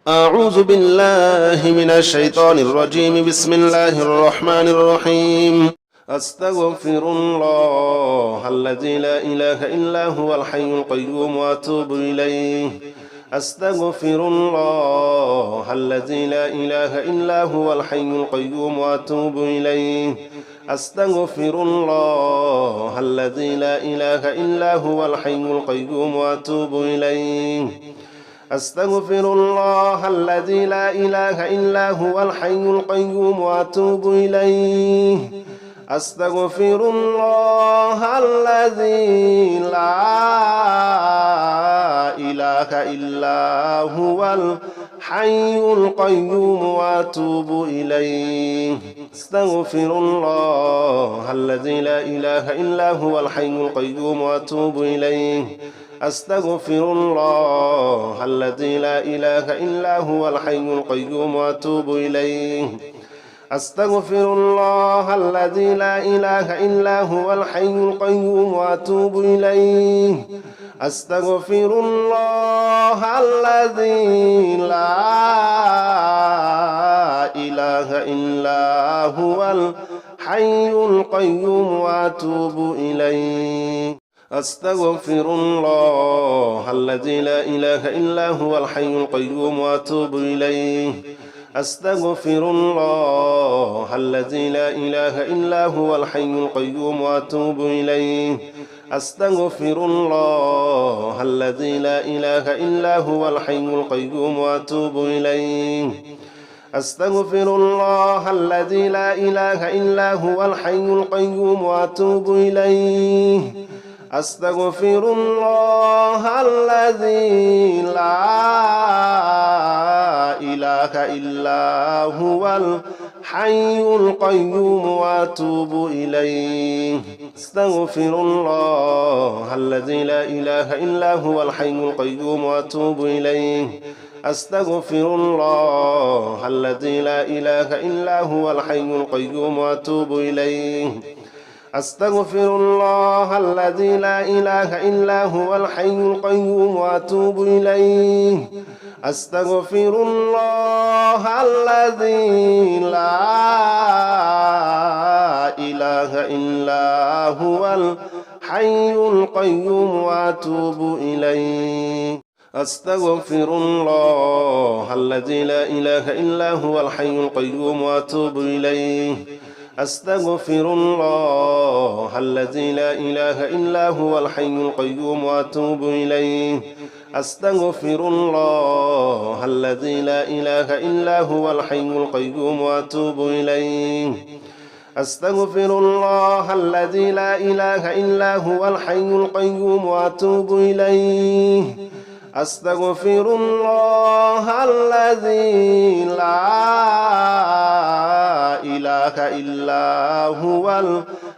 أعوذ بالله من الشيطان الرجيم. بسم الله الرحمن الرحيم. أستغفر الله الذي لا إله إلا هو الحي القيوم وأتوب إليه. أستغفر الله الذي لا إله إلا هو الحي القيوم وأتوب إليه. أستغفر الله الذي لا إله إلا هو الحي القيوم وأتوب إليه. أستغفر الله الذي لا إله إلا هو الحي القيوم وأتوب إليه. أستغفر الله الذي لا إله إلا هو الحي القيوم وأتوب إليه. أستغفر الله الذي لا إله إلا هو الحي القيوم وأتوب إليه. أستغفر الله الذي لا إله إلا هو الحي القيوم وأتوب إليه. أستغفر الله الذي لا إله إلا هو الحي القيوم وأتوب إليه. أستغفر الله الذي لا إله إلا هو الحي القيوم وأتوب إليه. أستغفر الله الذي لا إله إلا هو الحي القيوم وأتوب إليه. أستغفر الله الذي لا إله إلا هو الحي القيوم وأتوب إليه. أستغفر الله الذي لا إله إلا هو الحي القيوم وأتوب إليه. أستغفر الله الذي لا إله إلا هو الحي القيوم وأتوب إليه. أستغفر الله الذي لا إله إلا هو الحي القيوم وأتوب إليه. أستغفر الله الذي لا إله إلا هو الحي القيوم وأتوب إليه. أستغفر الله الذي لا إله إلا هو الحي القيوم وأتوب إليه. أستغفر الله الذي لا إله إلا هو الحي القيوم وأتوب إليه. أستغفر الله الذي لا إله إلا هو الحي القيوم وأتوب إليه. أستغفر الله الذي لا إله إلا هو الحي القيوم وأتوب إليه. أستغفر الله الذي لا إله إلا هو الحي القيوم وأتوب إليه. أستغفر الله الذي لا إله إلا هو الحي القيوم وأتوب إليه. أستغفر الله الذي لا إله إلا هو الحي القيوم وأتوب إليه. أستغفر الله الذي لا إله إلا هو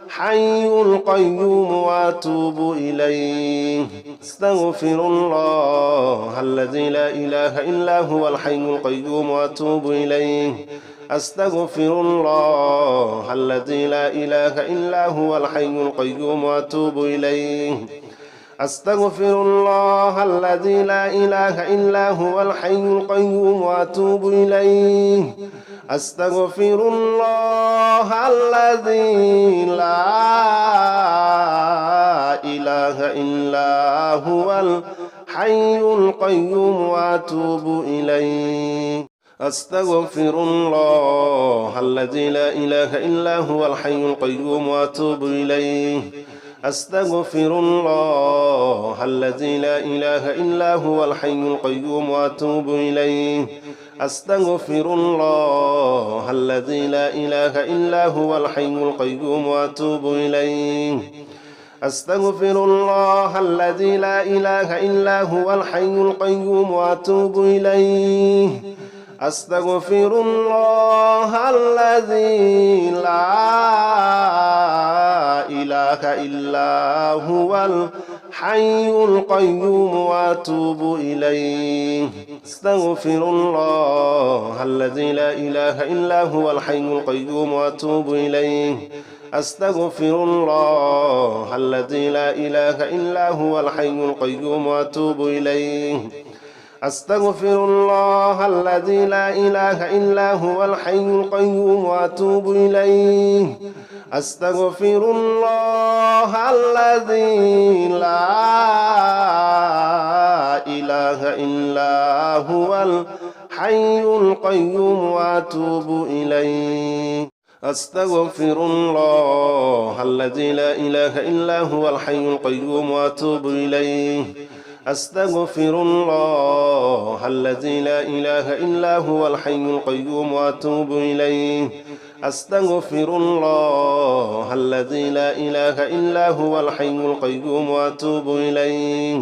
الحي القيوم وأتوب إليه. أستغفر الله الذي لا إله إلا هو الحي القيوم وأتوب إليه. أستغفر الله الذي لا إله إلا هو الحي القيوم وأتوب إليه. أستغفر الله الذي لا إله إلا هو الحي القيوم وأتوب إليه. أستغفر الله الذي لا إله إلا هو الحي القيوم وأتوب إليه. أستغفر الله الذي لا إله إلا هو الحي القيوم وأتوب إليه. أستغفر الله الذي لا إله إلا هو الحي القيوم وأتوب إليه. أستغفر الله الذي لا إله إلا هو الحي القيوم وأتوب إليه. أستغفر الله الذي لا إله إلا هو الحي القيوم وأتوب إليه. أستغفر الله الذي لا إله إلا هو الحي القيوم وأتوب إليه. أستغفر الله الذي لا إله إلا هو الحي القيوم وأتوب إليه. أستغفر الله الذي لا إله إلا هو الحي القيوم وأتوب إليه. أستغفر الله الذي لا إله إلا هو الحي القيوم وأتوب إليه أستغفر الله الذي لا إله إلا هو الحي القيوم وأتوب إليه أستغفر الله الذي لا إله إلا هو الحي القيوم وأتوب إليه أستغفر الله الذي لا إله إلا هو الحي القيوم وأتوب إليه أستغفر الله الذي لا إله إلا هو الحي القيوم وأتوب إليه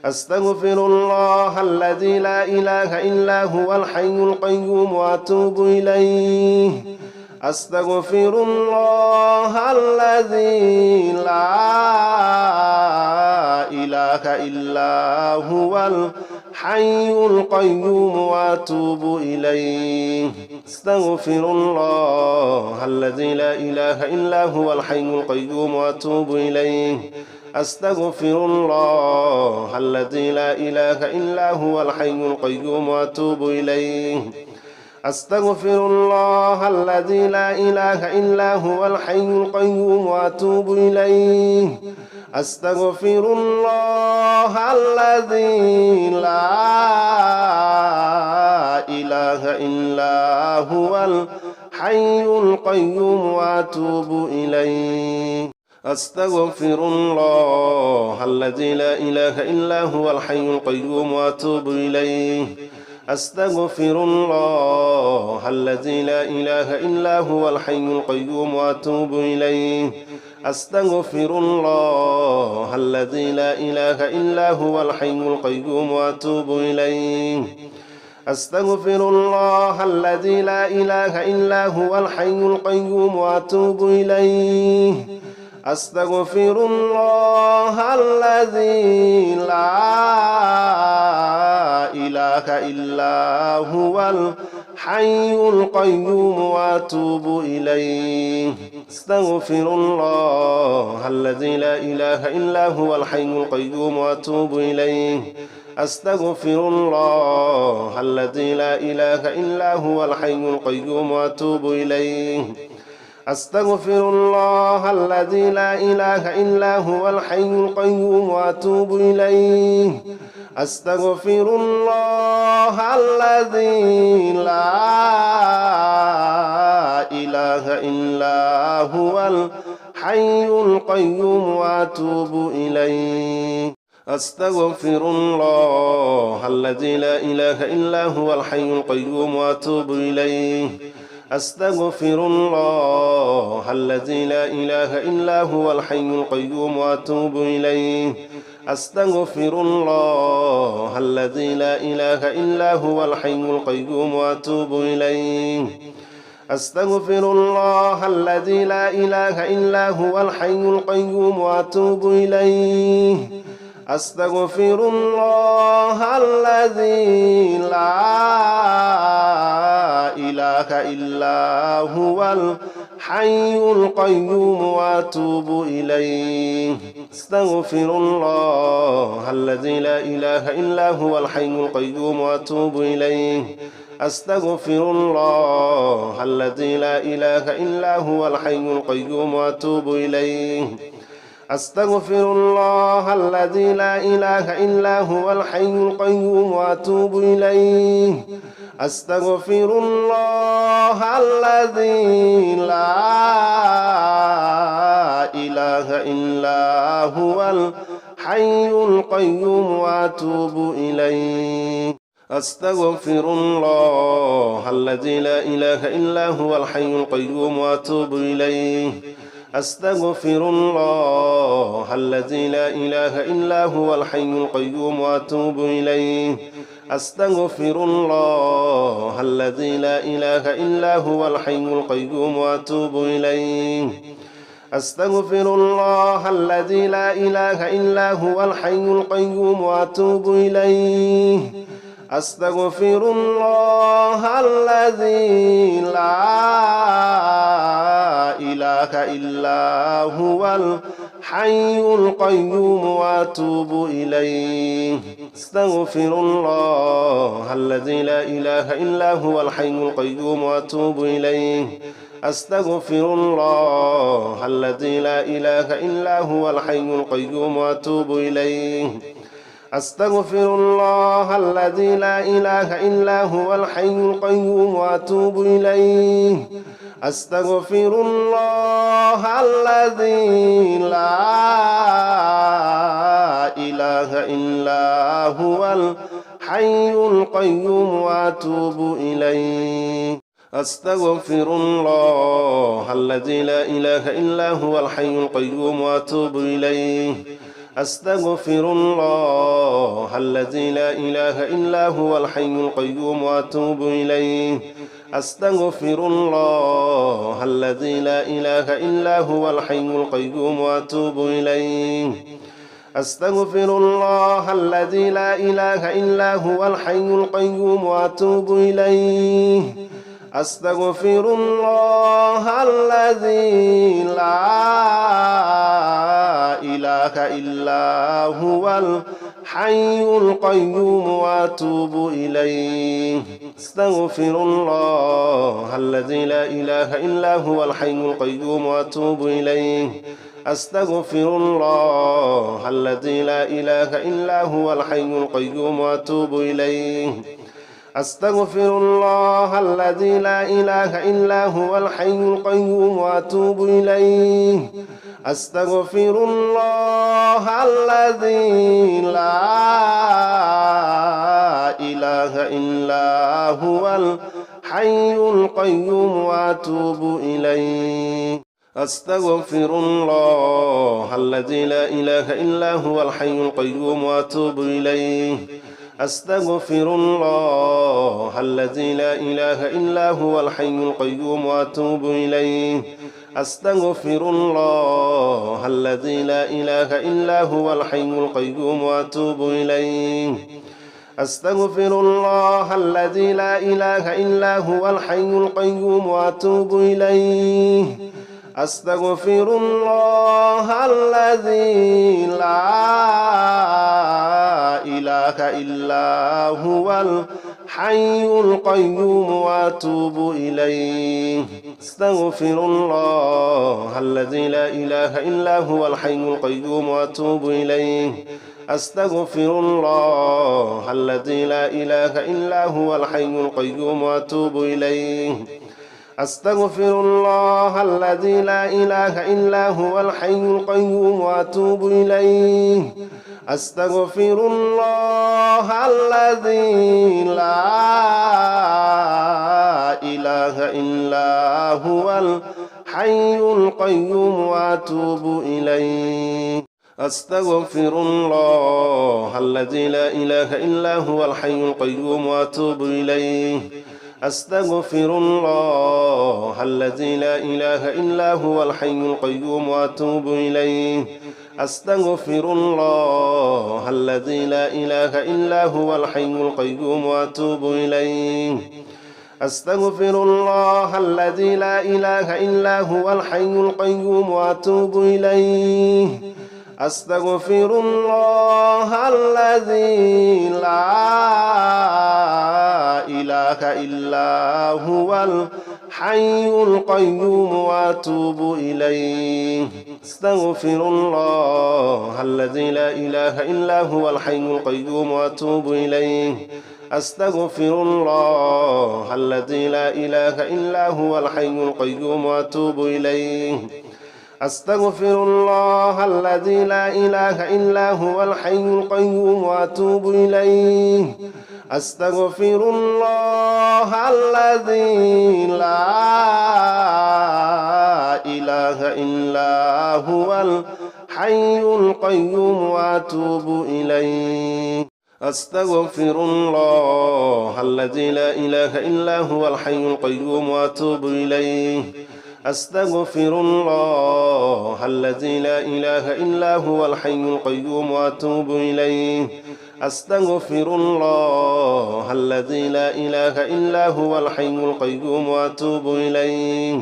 أستغفر الله الذي لا إله إلا هو الحي القيوم وأتوب إليه أستغفر الله الذي لا إله إلا هو الحي القيوم وأتوب إليه أستغفر الله الذي لا إله إلا هو الحي القيوم وأتوب إليه أستغفر الله الذي لا إله إلا هو الحي القيوم وأتوب إليه أستغفر الله الذي لا إله إلا هو الحي القيوم وأتوب إليه أستغفر الله الذي لا إله إلا هو الحي القيوم وأتوب إليه أستغفر الله الذي لا إله إلا هو الحي القيوم وأتوب إليه أستغفر الله الذي لا إله إلا هو الحي القيوم وأتوب إليه أستغفر الله الذي لا إله إلا هو الحي القيوم وأتوب إليه أستغفر الله الذي لا إله إلا هو الحي القيوم وأتوب إليه أستغفر الله الذي لا إله إلا هو الحي القيوم وأتوب إليه أستغفر الله الذي لا إله إلا هو الحي القيوم وأتوب إليه أستغفر الله الذي لا إله إلا هو الحي القيوم وأتوب إليه أستغفر الله الذي لا إله إلا هو الحي القيوم وأتوب إليه أستغفر الله الذي لا إله إلا هو الحي القيوم وأتوب إليه أستغفر الله الذي لا إله إلا هو الحي القيوم وأتوب إليه أستغفر الله الذي لا إله إلا هو الحي القيوم وأتوب إليه أستغفر الله الذي لا إله إلا هو الحي القيوم وأتوب إليه أستغفر الله الذي لا إله إلا هو الحي القيوم وأتوب إليه أستغفر الله الذي لا إله إلا هو الحي القيوم وأتوب إليه أستغفر الله الذي لا إله إلا هو الحي القيوم وأتوب إليه أستغفر الله الذي لا إله إلا هو الحي القيوم وأتوب إليه أستغفر الله الذي لا إله إلا هو الحي القيوم وأتوب إليه أستغفر الله الذي لا إله إلا هو الحي القيوم وأتوب إليه أستغفر الله الذي لا إله إلا هو الحي القيوم وأتوب إليه أستغفر الله الذي لا إله إلا هو الحي القيوم وأتوب إليه أستغفر الله الذي لا إله إلا هو الحي القيوم وأتوب إليه أستغفر الله الذي لا إله إلا هو الحي القيوم وأتوب إليه أستغفر الله الذي لا إله إلا هو الحي القيوم وأتوب إليه أستغفر الله الذي لا إله إلا هو الحي القيوم وأتوب إليه أستغفر الله الذي لا إله إلا هو الحي القيوم وأتوب إليه أستغفر الله الذي لا إله إلا هو الحي القيوم وأتوب إليه أستغفر الله الذي لا إله إلا هو الحي القيوم وأتوب إليه أستغفر الله الذي لا إله إلا هو الحي القيوم وأتوب إليه أستغفر الله الذي لا إله إلا هو الحي القيوم وأتوب إليه أستغفر الله الذي لا إله إلا هو الحي القيوم وأتوب إليه أستغفر الله الذي لا إله إلا هو الحي القيوم وأتوب إليه أستغفر الله الذي لا إله إلا هو الحي القيوم وأتوب إليه أستغفر الله الذي لا إله إلا هو الحي القيوم وأتوب إليه أستغفر الله الذي لا إله إلا هو الحي القيوم وأتوب إليه أستغفر الله الذي لا إله إلا هو الحي القيوم وأتوب إليه أستغفر الله الذي لا إله إلا هو الحي القيوم وأتوب إليه أستغفر الله الذي لا إله إلا هو الحي القيوم وأتوب إليه أستغفر الله الذي لا إله إلا هو الحي القيوم وأتوب إليه أستغفر الله الذي لا إله إلا هو الحي القيوم وأتوب إليه أستغفر الله الذي لا إله إلا هو الحي القيوم وأتوب إليه أستغفر الله الذي لا إله إلا هو الحي القيوم وأتوب إليه أستغفر الله الذي لا إله إلا هو الحي القيوم وأتوب إليه أستغفر الله الذي لا إله إلا هو الحي القيوم وأتوب إليه أستغفر الله الذي لا إله إلا هو الحي القيوم وأتوب إليه أستغفر الله الذي لا إله إلا هو الحي القيوم وأتوب إليه أستغفر الله الذي لا إله إلا هو الحي القيوم وأتوب إليه أستغفر الله الذي لا إله إلا هو الحي القيوم وأتوب إليه أستغفر الله الذي لا إله إلا هو الحي القيوم وأتوب إليه أستغفر الله الذي لا إله إلا هو الحي القيوم وأتوب إليه أستغفر الله الذي لا إله إلا هو الحي القيوم وأتوب إليه أستغفر الله الذي لا إله إلا هو الحي القيوم وأتوب إليه أستغفر الله الذي لا إله إلا هو الحي القيوم وأتوب إليه أستغفر الله الذي لا إله إلا هو الحي القيوم وأتوب إليه أستغفر الله الذي لا إله إلا هو الحي القيوم وأتوب إليه أستغفر الله الذي لا إله إلا هو الحي القيوم وأتوب إليه أستغفر الله الذي لا إله إلا هو الحي القيوم وأتوب إليه أستغفر الله الذي لا إله إلا هو الحي القيوم وأتوب إليه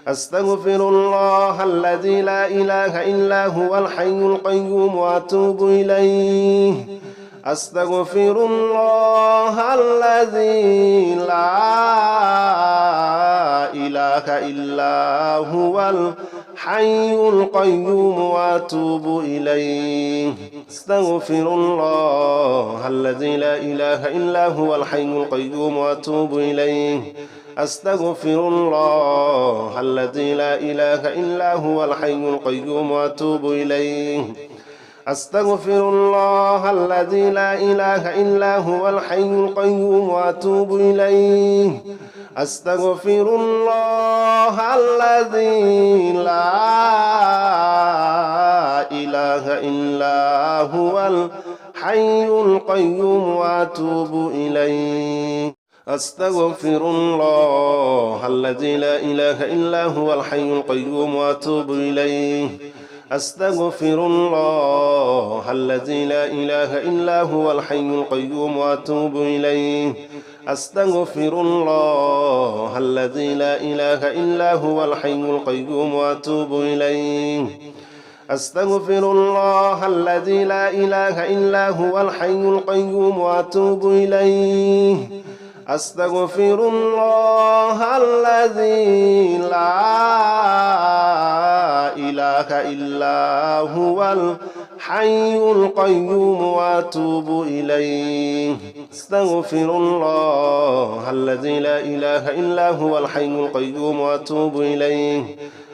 أستغفر الله الذي لا إله إلا هو الحي القيوم وأتوب إليه أستغفر الله الذي لا إله إلا هو الحي القيوم وأتوب إليه أستغفر الله الذي لا إله إلا هو الحي القيوم وأتوب إليه أستغفر الله الذي لا إله إلا هو الحي القيوم وأتوب إليه أستغفر الله الذي لا إله إلا هو الحي القيوم وأتوب إليه أستغفر الله الذي لا إله إلا هو الحي القيوم وأتوب إليه أستغفر الله الذي لا إله إلا هو الحي القيوم وأتوب إليه أستغفر الله الذي لا إله إلا هو الحي القيوم وأتوب إليه أستغفر الله الذي لا إله إلا هو الحي القيوم وأتوب إليه أستغفر الله الذي لا إله إلا هو الحي القيوم وأتوب إليه أستغفر الله الذي لا إله إلا هو الحي القيوم وأتوب إليه أستغفر الله الذي لا إله إلا هو الحي القيوم وأتوب إليه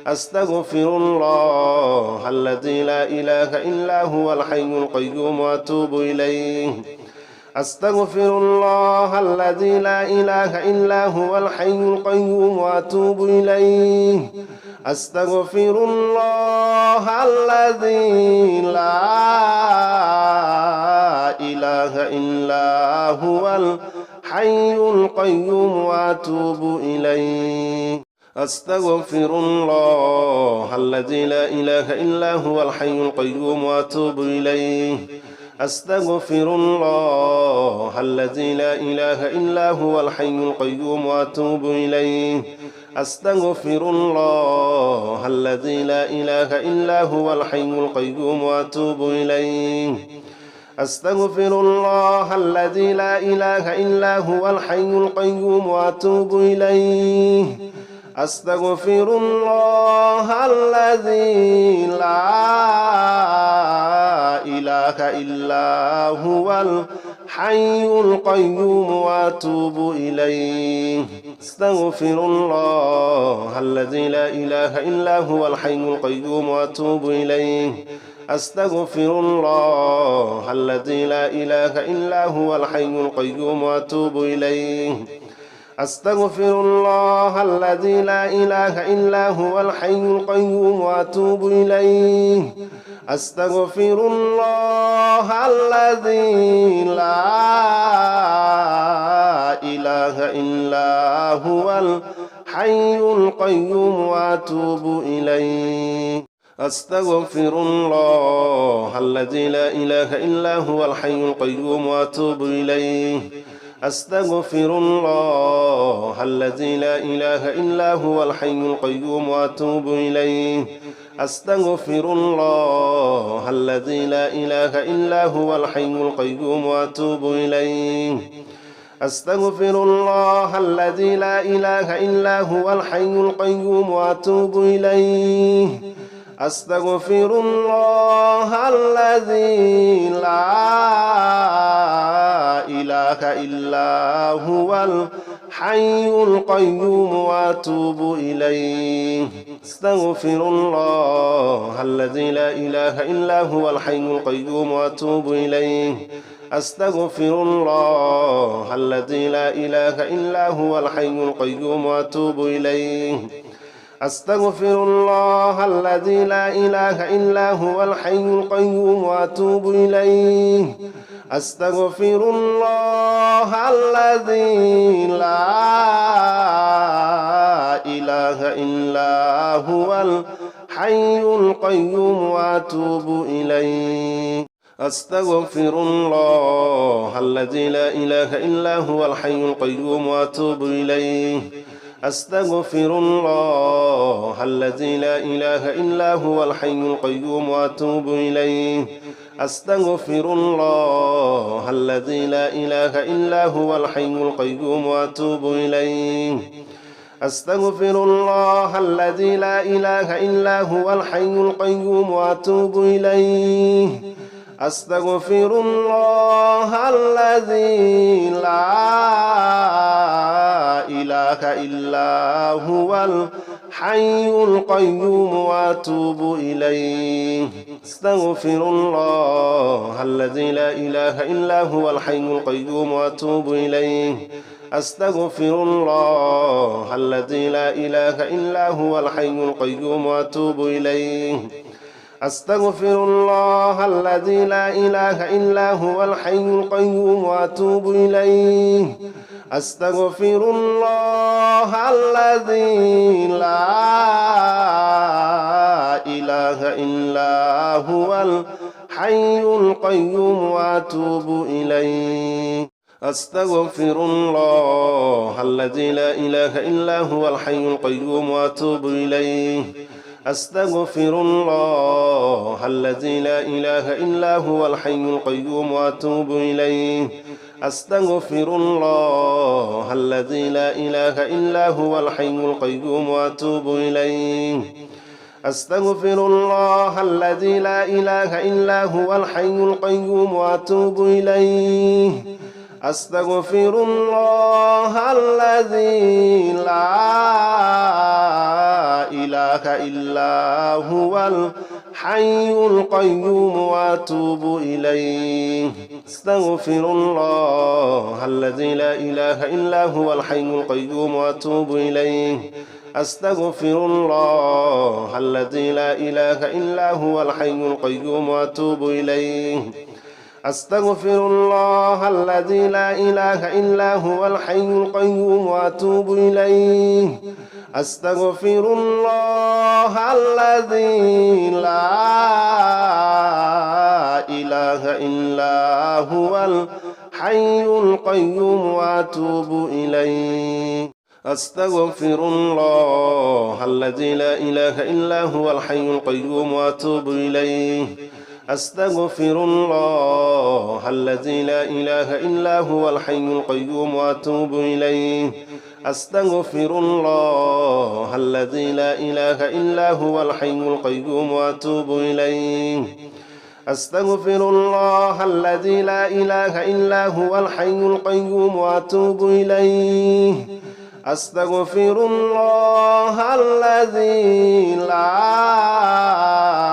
أستغفر الله الذي لا إله إلا هو الحي القيوم وأتوب إليه أستغفر الله الذي لا إله إلا هو الحي القيوم وأتوب إليه أستغفر الله الذي لا إله إلا هو الحي القيوم وأتوب إليه أستغفر الله الذي لا إله إلا هو الحي القيوم وأتوب إليه أستغفر الله الذي لا إله إلا هو الحي القيوم وأتوب إليه أستغفر الله الذي لا إله إلا هو الحي القيوم وأتوب إليه أستغفر الله الذي لا إله إلا هو الحي القيوم وأتوب إليه أستغفر الله الذي لا إله إلا هو الحي القيوم وأتوب إليه أستغفر الله الذي لا إله إلا هو الحي القيوم وأتوب إليه أستغفر الله الذي لا إله إلا هو الحي القيوم وأتوب إليه أستغفر الله الذي لا إله إلا هو الحي القيوم وأتوب إليه أستغفر الله الذي لا إله إلا هو الحي القيوم وأتوب إليه أستغفر الله الذي لا إله إلا هو الحي القيوم وأتوب إليه أستغفر الله الذي لا إله إلا هو الحي القيوم وأتوب إليه أستغفر الله الذي لا إله إلا هو الحي القيوم وأتوب إليه أستغفر الله الذي لا إله إلا هو الحي القيوم وأتوب إليه أستغفر الله الذي لا إله إلا هو الحي القيوم وأتوب إليه أستغفر الله الذي لا إله إلا هو الحي القيوم وأتوب إليه أستغفر الله الذي لا إله إلا هو الحي القيوم وأتوب إليه أستغفر الله الذي لا إله إلا هو الحي القيوم وأتوب إليه أستغفر الله الذي لا إله إلا هو الحي القيوم وأتوب إليه أستغفر الله الذي لا إله إلا هو الحي القيوم وأتوب إليه أستغفر الله الذي لا إله إلا هو الحي القيوم وأتوب إليه أستغفر الله الذي لا إله إلا هو الحي القيوم وأتوب إليه أستغفر الله الذي لا إله إلا هو الحي القيوم وأتوب إليه أستغفر الله الذي لا إله إلا هو الحي القيوم وأتوب إليه أستغفر الله الذي لا إله إلا هو الحي القيوم وأتوب إليه أستغفر الله الذي لا إله إلا هو الحي القيوم وأتوب إليه أستغفر الله الذي لا إله إلا هو الحي القيوم وأتوب إليه أستغفر الله الذي لا إله إلا هو الحي القيوم وأتوب إليه أستغفر الله الذي لا إله إلا هو الحي القيوم وأتوب إليه أستغفر الله الذي لا إله إلا هو الحي القيوم وأتوب إليه أستغفر الله الذي لا إله إلا هو الحي القيوم وأتوب إليه أستغفر الله الذي لا إله إلا هو الحي القيوم وأتوب إليه أستغفر الله الذي لا إله إلا هو الحي القيوم وأتوب إليه أستغفر الله الذي لا إله إلا هو الحي القيوم وأتوب إليه أستغفر الله الذي لا إله إلا هو الحي القيوم وأتوب إليه أستغفر الله الذي لا إله إلا هو الحي القيوم وأتوب إليه أستغفر الله الذي لا إله إلا هو الحي القيوم وأتوب إليه أستغفر الله الذي لا إله إلا هو الحي القيوم وأتوب إليه أستغفر الله الذي لا إله إلا هو الحي القيوم وأتوب إليه أستغفر الله الذي لا إله إلا هو الحي القيوم وأتوب إليه أستغفر الله الذي لا إله إلا هو الحي القيوم وأتوب إليه أستغفر الله الذي لا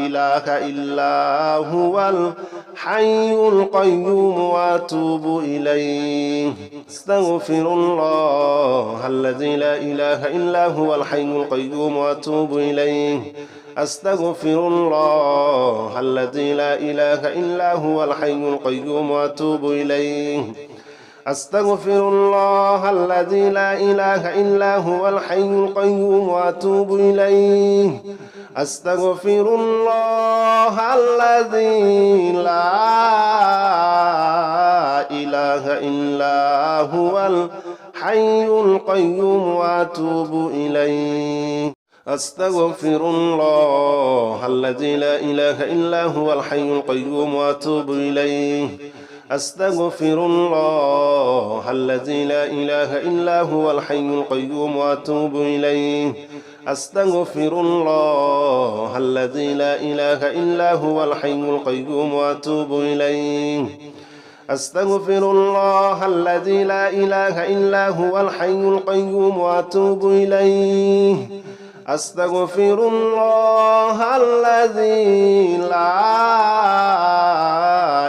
إله إلا هو الحي القيوم وأتوب إليه أستغفر الله الذي لا إله إلا هو الحي القيوم وأتوب إليه أستغفر الله الذي لا إله إلا هو الحي القيوم وأتوب إليه أستغفر الله الذي لا إله إلا هو الحي القيوم وأتوب إليه أستغفر الله الذي لا إله إلا هو الحي القيوم وأتوب إليه أستغفر الله الذي لا إله إلا هو الحي القيوم وأتوب إليه أستغفر الله الذي لا إله إلا هو الحي القيوم وأتوب إليه أستغفر الله الذي لا إله إلا هو الحي القيوم وأتوب إليه أستغفر الله الذي لا إله إلا هو الحي القيوم وأتوب إليه أستغفر الله الذي لا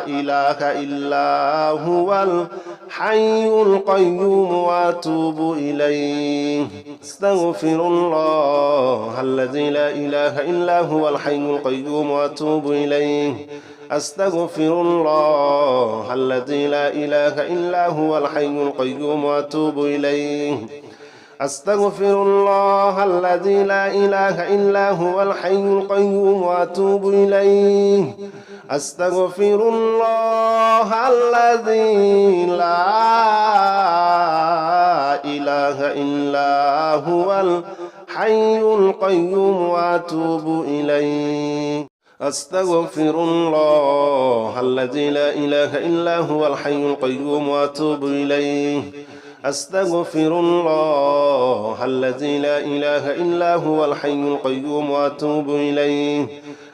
إله إلا هو الحي القيوم وأتوب إليه أستغفر الله الذي لا إله إلا هو الحي القيوم وأتوب إليه أستغفر الله الذي لا إله إلا هو الحي القيوم وأتوب إليه أستغفر الله الذي لا إله إلا هو الحي القيوم وأتوب إليه أستغفر الله الذي لا إله إلا هو الحي القيوم وأتوب إليه أستغفر الله الذي لا إله إلا هو الحي القيوم وأتوب إليه أستغفر الله الذي لا إله إلا هو الحي القيوم وأتوب إليه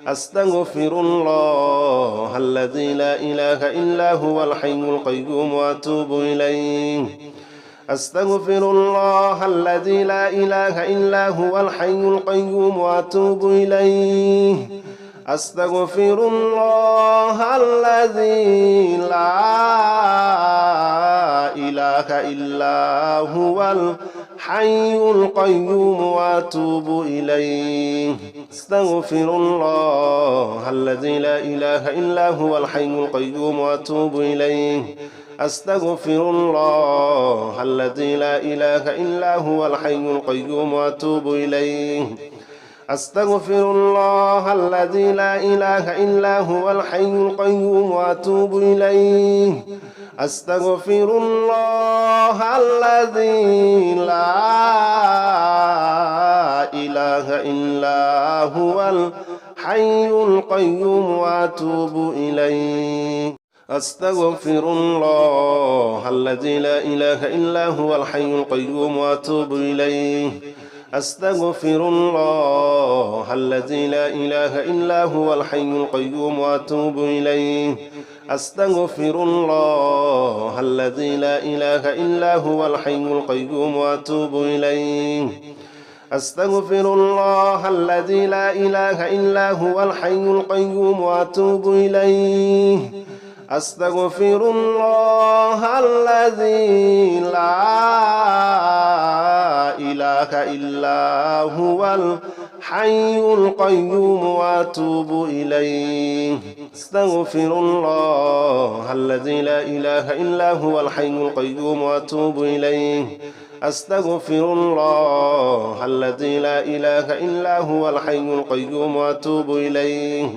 أستغفر الله الذي لا إله إلا هو الحي القيوم وأتوب إليه أستغفر الله الذي لا إله إلا هو الحي القيوم وأتوب إليه أستغفر الله الذي لا إله إلا هو الحي القيوم وأتوب إليه أستغفر الله الذي لا إله إلا هو الحي القيوم وأتوب إليه أستغفر الله الذي لا إله إلا هو الحي القيوم وأتوب إليه أستغفر الله الذي لا إله إلا هو الحي القيوم وأتوب إليه أستغفر الله الذي لا إله إلا هو الحي القيوم وأتوب إليه أستغفر الله الذي لا إله إلا هو الحي القيوم وأتوب إليه أستغفر الله الذي لا إله إلا هو الحي القيوم وأتوب إليه أستغفر الله الذي لا إله إلا هو الحي القيوم وأتوب إليه أستغفر الله الذي لا إله إلا هو الحي القيوم وأتوب إليه أستغفر الله الذي لا إله إلا هو الحي القيوم وأتوب إليه أستغفر الله الذي لا إله إلا هو الحي القيوم وأتوب إليه أستغفر الله الذي لا إله إلا هو الحي القيوم وأتوب إليه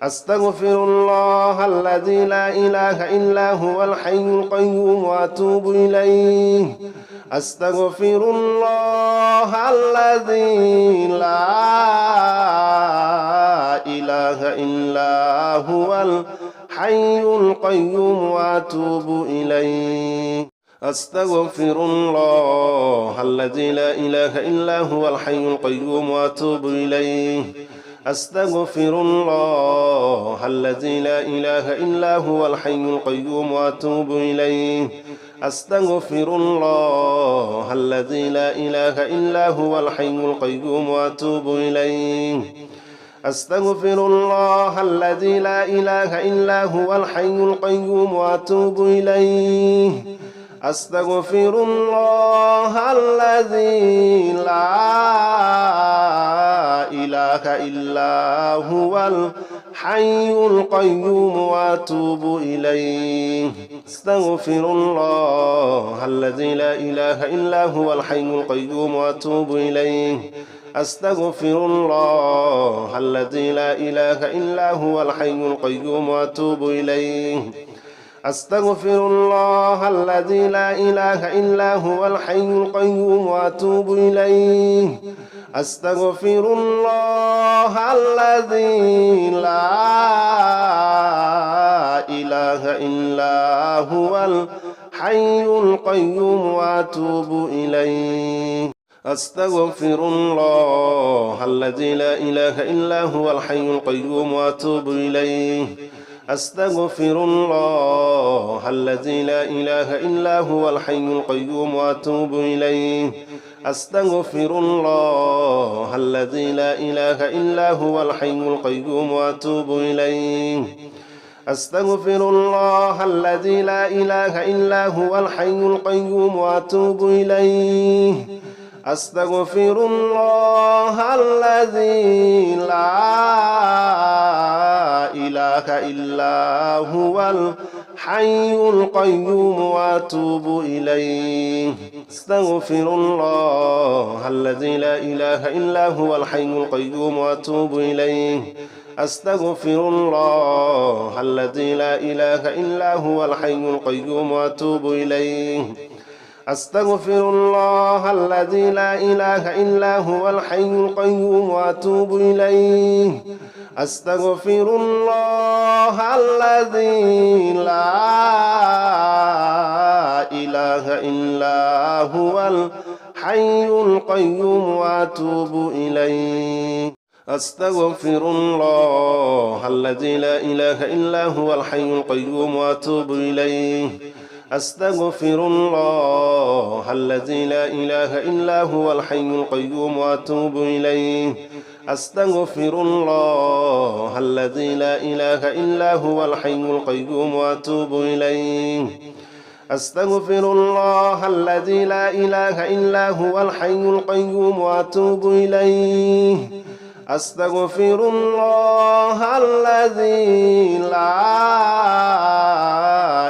أستغفر الله الذي لا إله إلا هو الحي القيوم وأتوب إليه أستغفر الله الذي لا إله إلا هو الحي القيوم وأتوب إليه أستغفر الله الذي لا إله إلا هو الحي القيوم وأتوب إليه أستغفر الله الذي لا إله إلا هو الحي القيوم وأتوب إليه أستغفر الله الذي لا إله إلا هو الحي القيوم وأتوب إليه أستغفر الله الذي لا إله إلا هو الحي القيوم وأتوب إليه أستغفر الله الذي لا إله إلا هو الحي القيوم وأتوب إليه أستغفر الله الذي لا إله إلا هو الحي القيوم وأتوب إليه أستغفر الله الذي لا إله إلا هو الحي القيوم وأتوب إليه أستغفر الله الذي لا إله إلا هو الحي القيوم وأتوب إليه أستغفر الله الذي لا إله إلا هو الحي القيوم وأتوب إليه أستغفر الله الذي لا إله إلا هو الحي القيوم وأتوب إليه أستغفر الله الذي لا إله إلا هو الحي القيوم وأتوب إليه أستغفر الله الذي لا إله إلا هو الحي القيوم وأتوب إليه أستغفر الله الذي لا إله إلا هو الحي القيوم وأتوب إليه أستغفر الله الذي لا إله إلا هو الحي القيوم وأتوب إليه أستغفر الله الذي لا إله إلا هو الحي القيوم وأتوب إليه أستغفر الله الذي لا إله إلا هو الحي القيوم وأتوب إليه أستغفر الله الذي لا إله إلا هو الحي القيوم وأتوب إليه أستغفر الله الذي لا إله إلا هو الحي القيوم وأتوب إليه أستغفر الله الذي لا إله إلا هو الحي القيوم وأتوب إليه أستغفر الله الذي لا إله إلا هو الحي القيوم وأتوب إليه أستغفر الله الذي لا إله إلا هو الحي القيوم وأتوب إليه أستغفر الله الذي لا إله إلا هو الحي القيوم وأتوب إليه أستغفر الله الذي لا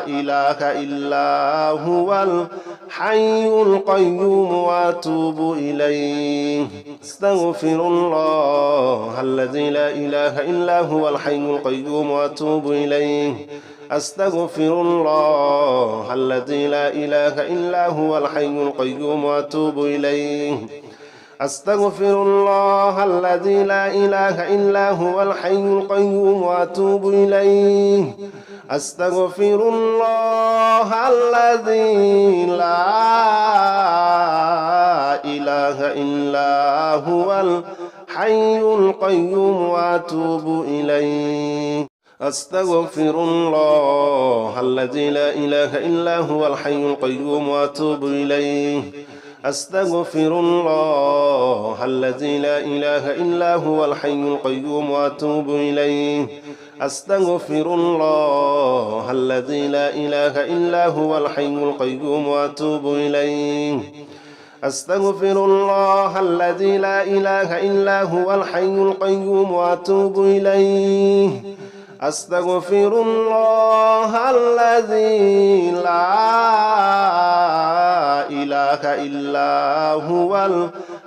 إله إلا هو الحي القيوم وأتوب إليه أستغفر الله الذي لا إله إلا هو الحي القيوم وأتوب إليه أستغفر الله الذي لا إله إلا هو الحي القيوم وأتوب إليه أستغفر الله الذي لا إله إلا هو الحي القيوم وأتوب إليه أستغفر الله الذي لا إله إلا هو الحي القيوم وأتوب إليه أستغفر الله الذي لا إله إلا هو الحي القيوم وأتوب إليه أستغفر الله الذي لا إله إلا هو الحي القيوم وأتوب إليه أستغفر الله الذي لا إله إلا هو الحي القيوم وأتوب إليه أستغفر الله الذي لا إله إلا هو الحي القيوم وأتوب إليه أستغفر الله الذي لا إله إلا هو الحي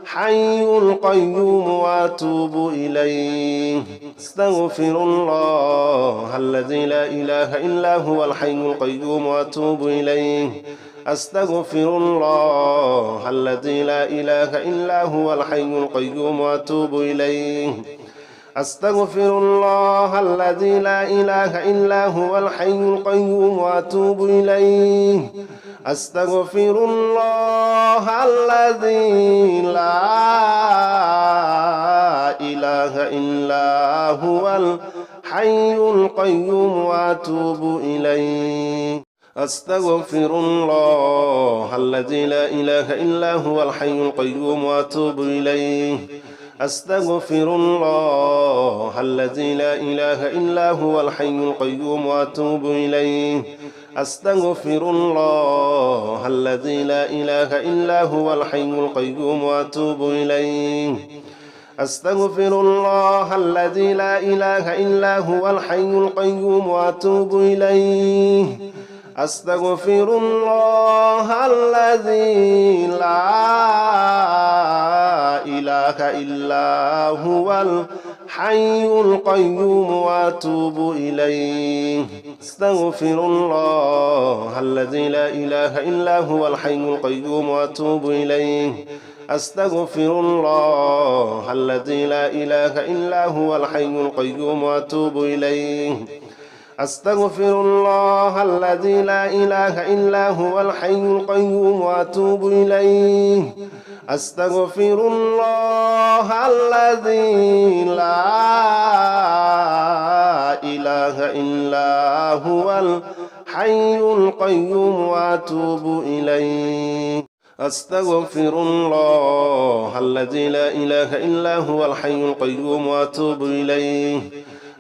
القيوم وأتوب إليه أستغفر الله الذي لا إله إلا هو الحي القيوم وأتوب إليه أستغفر الله الذي لا إله إلا هو الحي القيوم وأتوب إليه أستغفر الله الذي لا إله إلا هو الحي القيوم وأتوب إليه أستغفر الله الذي لا إله إلا هو الحي القيوم وأتوب إليه أستغفر الله الذي لا إله إلا هو الحي القيوم وأتوب إليه أستغفر الله الذي لا إله إلا هو الحي القيوم وأتوب إليه أستغفر الله الذي لا إله إلا هو الحي القيوم وأتوب إليه أستغفر الله الذي لا إله إلا هو الحي القيوم وأتوب إليه أستغفر الله الذي لا إله إلا هو الحي القيوم وأتوب إليه أستغفر الله الذي لا إله إلا هو الحي القيوم وأتوب إليه أستغفر الله الذي لا إله إلا هو الحي القيوم وأتوب إليه أستغفر الله الذي لا إله إلا هو الحي القيوم وأتوب إليه أستغفر الله الذي لا إله إلا هو الحي القيوم وأتوب إليه أستغفر الله الذي لا إله إلا هو الحي القيوم وأتوب إليه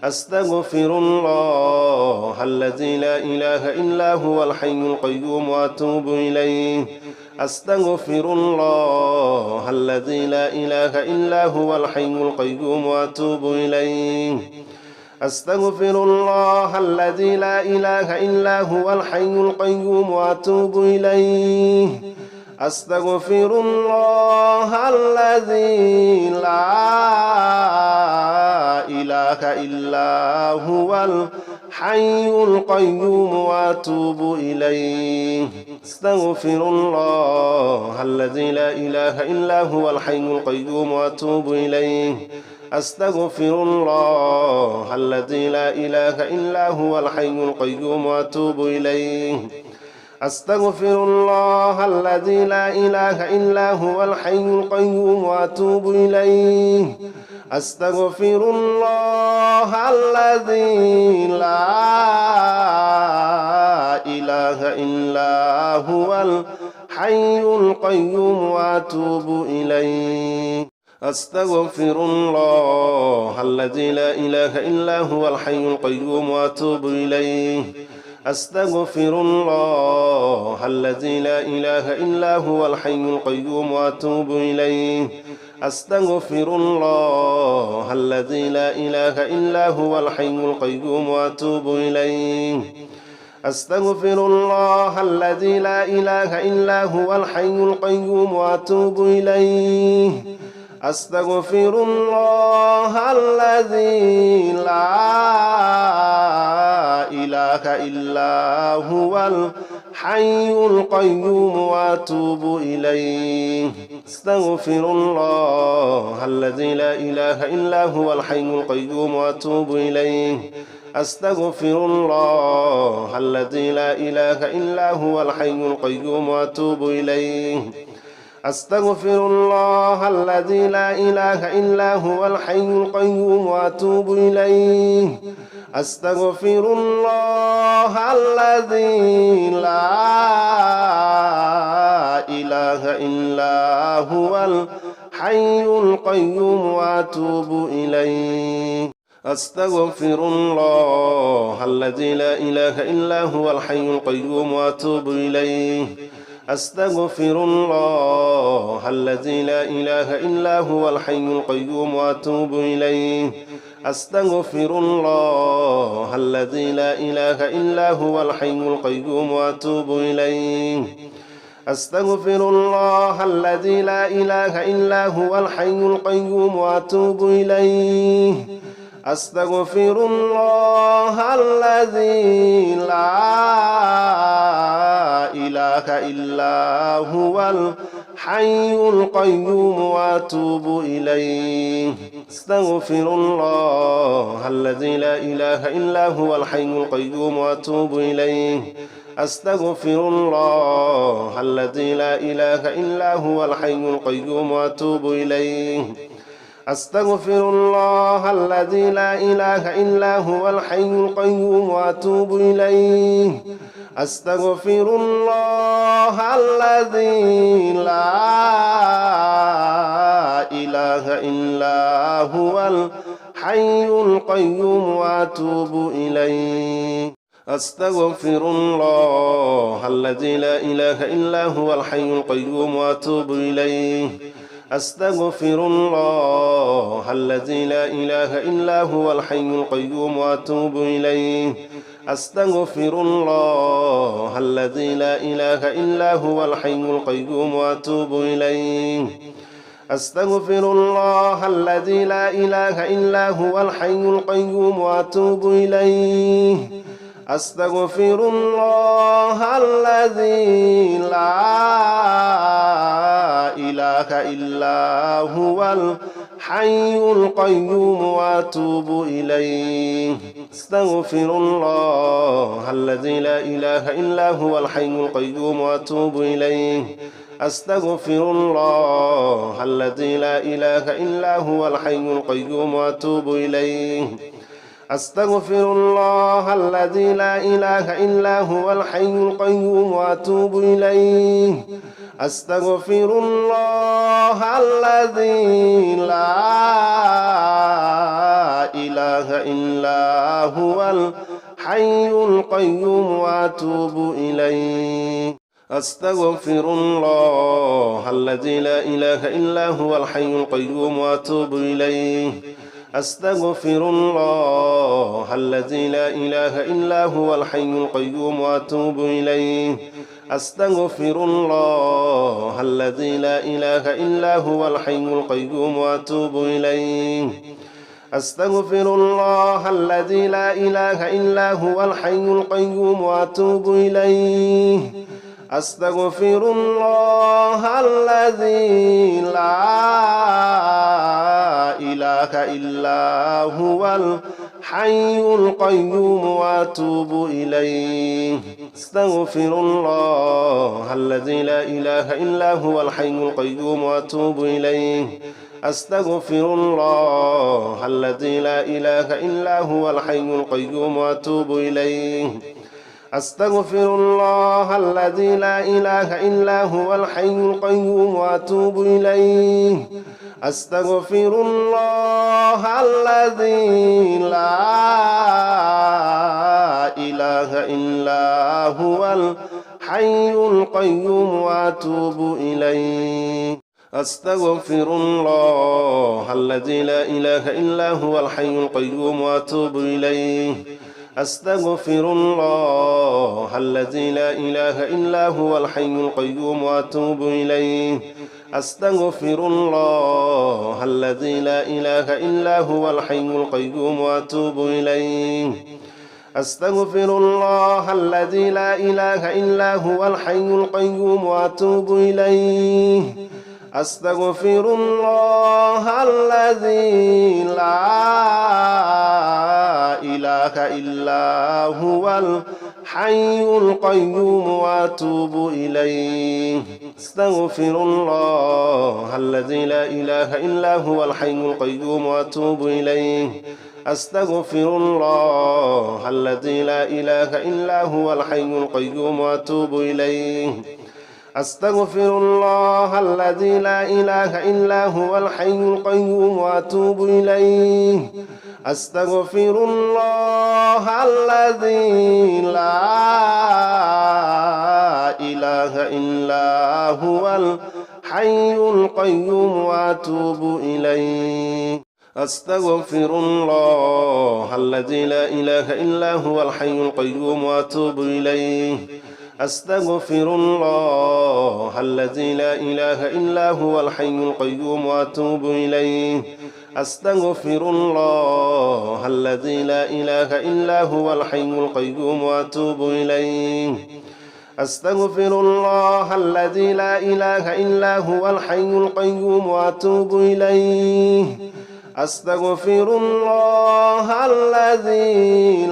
أستغفر الله الذي لا إله إلا هو الحي القيوم وأتوب إليه أستغفر الله الذي لا إله إلا هو الحي القيوم وأتوب إليه أستغفر الله الذي لا إله إلا هو الحي القيوم وأتوب إليه أستغفر الله الذي لا إله إلا هو الحي القيوم وأتوب إليه أستغفر الله الذي لا إله إلا هو الحي القيوم وأتوب إليه أستغفر الله الذي لا إله إلا هو الحي القيوم وأتوب إليه أستغفر الله الذي لا إله إلا هو الحي القيوم وأتوب إليه أستغفر الله الذي لا إله إلا هو الحي القيوم وأتوب إليه أستغفر الله الذي لا إله إلا هو الحي القيوم وأتوب إليه أستغفر الله الذي لا إله إلا هو الحي القيوم وأتوب إليه أستغفر الله الذي لا إله إلا هو الحي القيوم وأتوب إليه أستغفر الله الذي لا إله إلا هو الحي القيوم وأتوب إليه أستغفر الله الذي لا إله إلا هو الحي القيوم وأتوب إليه أستغفر الله الذي لا إله إلا هو الحي القيوم وأتوب إليه أستغفر الله الذي لا إله إلا هو الحي القيوم وأتوب إليه أستغفر الله الذي لا إله إلا هو الحي القيوم وأتوب إليه أستغفر الله الذي لا إله إلا هو الحي القيوم وأتوب إليه أستغفر الله الذي لا إله إلا هو الحي القيوم وأتوب إليه أستغفر الله الذي لا إله إلا هو الحي القيوم وأتوب إليه أستغفر الله الذي لا إله إلا هو الحي القيوم وأتوب إليه أستغفر الله الذي لا إله إلا هو الحي القيوم وأتوب إليه أستغفر الله الذي لا إله إلا هو الحي القيوم وأتوب إليه أستغفر الله الذي لا إله إلا هو الحي القيوم وأتوب إليه أستغفر الله الذي لا إله إلا هو الحي القيوم وأتوب إليه أستغفر الله الذي لا إله إلا هو الحي القيوم وأتوب إليه أستغفر الله الذي لا إله إلا هو الحي القيوم وأتوب إليه أستغفر الله الذي لا إله إلا هو الحي القيوم وأتوب إليه أستغفر الله الذي لا إله إلا هو الحي القيوم وأتوب إليه أستغفر الله الذي لا إله إلا هو الحي القيوم وأتوب إليه أستغفر الله الذي لا إله إلا هو الحي القيوم وأتوب إليه أستغفر الله الذي لا إله إلا هو الحي القيوم وأتوب إليه أستغفر الله الذي لا إله إلا هو الحي القيوم وأتوب إليه أستغفر الله الذي لا إله إلا هو الحي القيوم وأتوب إليه أستغفر الله الذي لا إله إلا هو الحي القيوم وأتوب إليه أستغفر الله الذي لا إله إلا هو الحي القيوم وأتوب إليه أستغفر الله الذي لا إله إلا هو الحي القيوم وأتوب إليه أستغفر الله الذي لا إله إلا هو الحي القيوم وأتوب إليه أستغفر الله الذي لا إله إلا هو الحي القيوم وأتوب إليه أستغفر الله الذي لا إله إلا هو الحي القيوم وأتوب إليه أستغفر الله الذي لا إله إلا هو الحي القيوم وأتوب إليه أستغفر الله الذي لا إله إلا هو الحي القيوم وأتوب إليه أستغفر الله الذي لا إله إلا هو الحي القيوم وأتوب إليه أستغفر الله الذي لا إله إلا هو الحي القيوم وأتوب إليه أستغفر الله الذي لا إله إلا هو الحي القيوم وأتوب إليه أستغفر الله الذي لا إله إلا هو الحي القيوم وأتوب إليه أستغفر الله الذي لا إله إلا هو الحي القيوم وأتوب إليه أستغفر الله الذي لا إله إلا هو الحي القيوم وأتوب إليه أستغفر الله الذي لا إله إلا هو الحي القيوم وأتوب إليه أستغفر الله الذي لا إله إلا هو الحي القيوم وأتوب إليه أستغفر الله الذي لا إله إلا هو الحي القيوم وأتوب إليه أستغفر الله الذي لا إله إلا هو الحي القيوم وأتوب إليه أستغفر الله الذي لا إله إلا هو الحي القيوم وأتوب إليه أستغفر الله الذي لا إله إلا هو الحي القيوم وأتوب إليه أستغفر الله الذي لا إله إلا هو الحي القيوم وأتوب إليه أستغفر الله الذي لا إله إلا هو الحي القيوم وأتوب إليه أستغفر الله الذي لا إله إلا هو الحي القيوم وأتوب إليه أستغفر الله الذي لا إله إلا هو الحي القيوم وأتوب إليه أستغفر الله الذي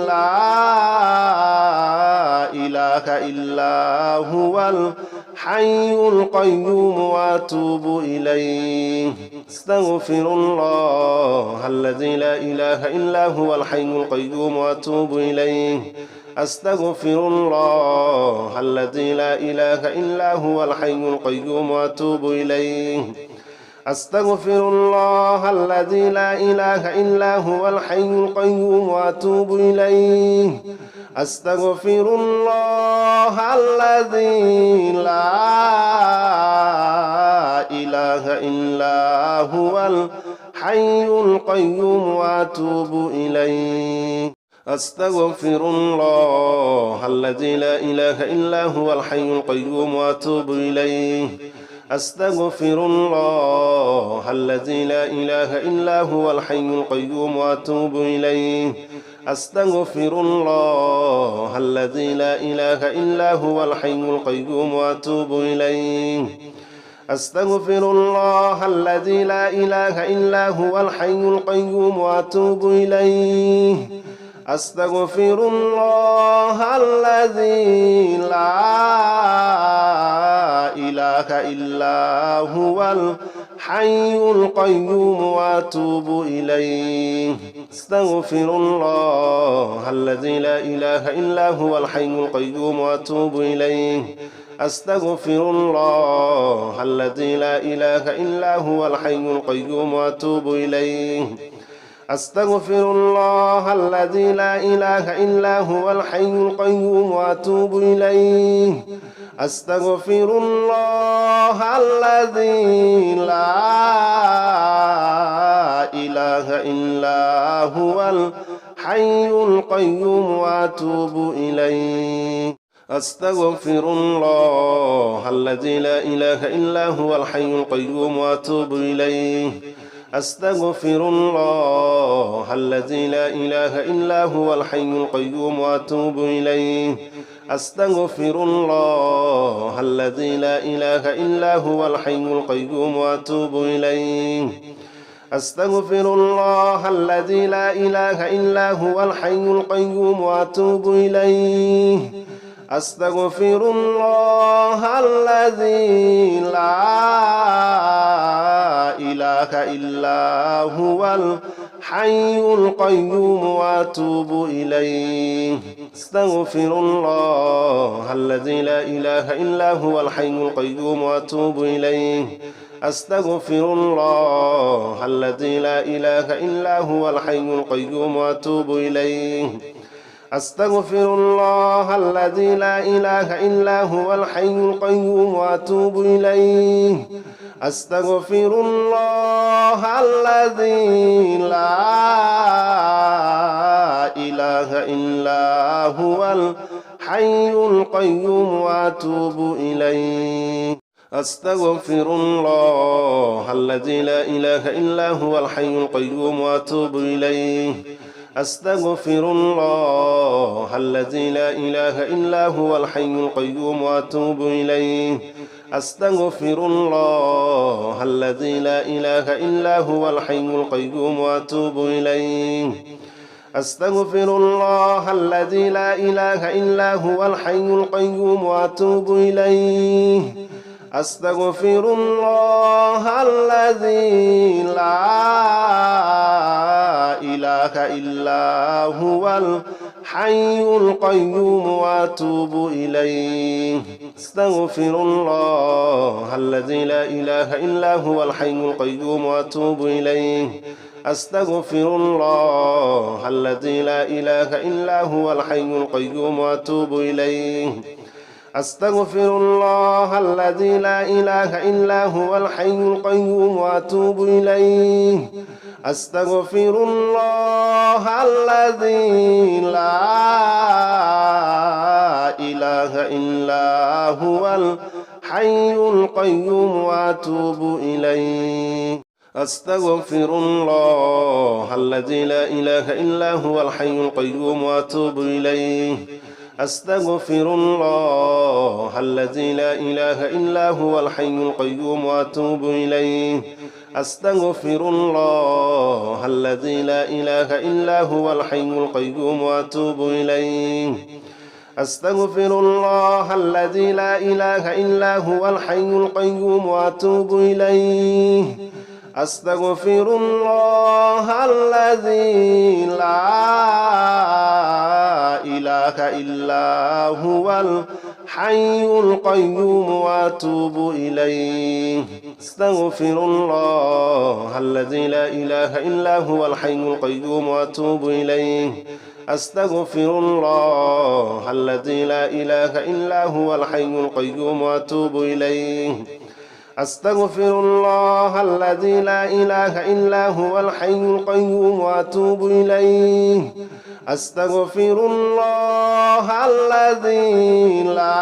لا إله إلا هو الحي القيوم وأتوب إليه أستغفر الله الذي لا إله إلا هو الحي القيوم وأتوب إليه أستغفر الله الذي لا إله إلا هو الحي القيوم وأتوب إليه أستغفر الله الذي لا إله إلا هو الحي القيوم وأتوب إليه أستغفر الله الذي لا إله إلا هو الحي القيوم وأتوب إليه أستغفر الله الذي لا إله إلا هو الحي القيوم وأتوب إليه أستغفر الله الذي لا إله إلا هو الحي القيوم وأتوب إليه أستغفر الله الذي لا إله إلا هو الحي القيوم وأتوب إليه أستغفر الله الذي لا إله إلا هو الحي القيوم وأتوب إليه أستغفر الله الذي لا إله إلا هو الحي القيوم وأتوب إليه أستغفر الله الذي لا إله إلا هو الحي القيوم وأتوب إليه أستغفر الله الذي لا إله إلا هو الحي القيوم وأتوب إليه أستغفر الله الذي لا إله إلا هو الحي القيوم وأتوب إليه أستغفر الله الذي لا إله إلا هو الحي القيوم وأتوب إليه أستغفر الله الذي لا إله إلا هو الحي القيوم وأتوب إليه أستغفر الله الذي لا إله إلا هو الحي القيوم وأتوب إليه أستغفر الله الذي لا إله إلا هو الحي القيوم وأتوب إليه أستغفر الله الذي لا إله إلا هو الحي القيوم وأتوب إليه أستغفر الله الذي لا إله إلا هو الحي القيوم وأتوب إليه أستغفر الله الذي لا إله إلا هو الحي القيوم وأتوب إليه أستغفر الله الذي لا إله إلا هو الحي القيوم وأتوب إليه أستغفر الله الذي لا إله إلا هو الحي القيوم وأتوب إليه أستغفر الله الذي لا إله إلا هو الحي القيوم وأتوب إليه أستغفر الله الذي لا إله إلا هو الحي القيوم وأتوب إليه أستغفر الله الذي لا إله إلا هو الحي القيوم وأتوب إليه أستغفر الله الذي لا إله إلا هو الحي القيوم وأتوب إليه أستغفر الله الذي لا إله إلا هو الحي القيوم وأتوب إليه أستغفر الله الذي لا إله إلا هو الحي القيوم وأتوب إليه أستغفر الله الذي لا إله إلا هو الحي القيوم وأتوب إليه أستغفر الله الذي لا إله إلا هو الحي القيوم وأتوب إليه أستغفر الله الذي لا إله إلا هو الحي القيوم وأتوب إليه أستغفر الله الذي لا إله إلا هو الحي القيوم وأتوب إليه أستغفر الله الذي لا إله إلا هو الحي القيوم وأتوب إليه أستغفر الله الذي لا إله إلا هو الحي القيوم وأتوب إليه أستغفر الله الذي لا إله إلا هو الحي القيوم وأتوب إليه أستغفر الله الذي لا إله إلا هو الحي القيوم وأتوب إليه أستغفر الله الذي لا إله إلا هو الحي القيوم وأتوب إليه أستغفر الله الذي لا إله إلا هو الحي القيوم وأتوب إليه أستغفر الله الذي لا إله إلا هو الحي القيوم وأتوب إليه أستغفر الله الذي لا إله إلا هو الحي القيوم وأتوب إليه أستغفر الله الذي لا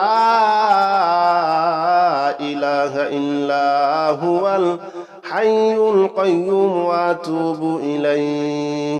إله إلا هو الحي القيوم وأتوب إليه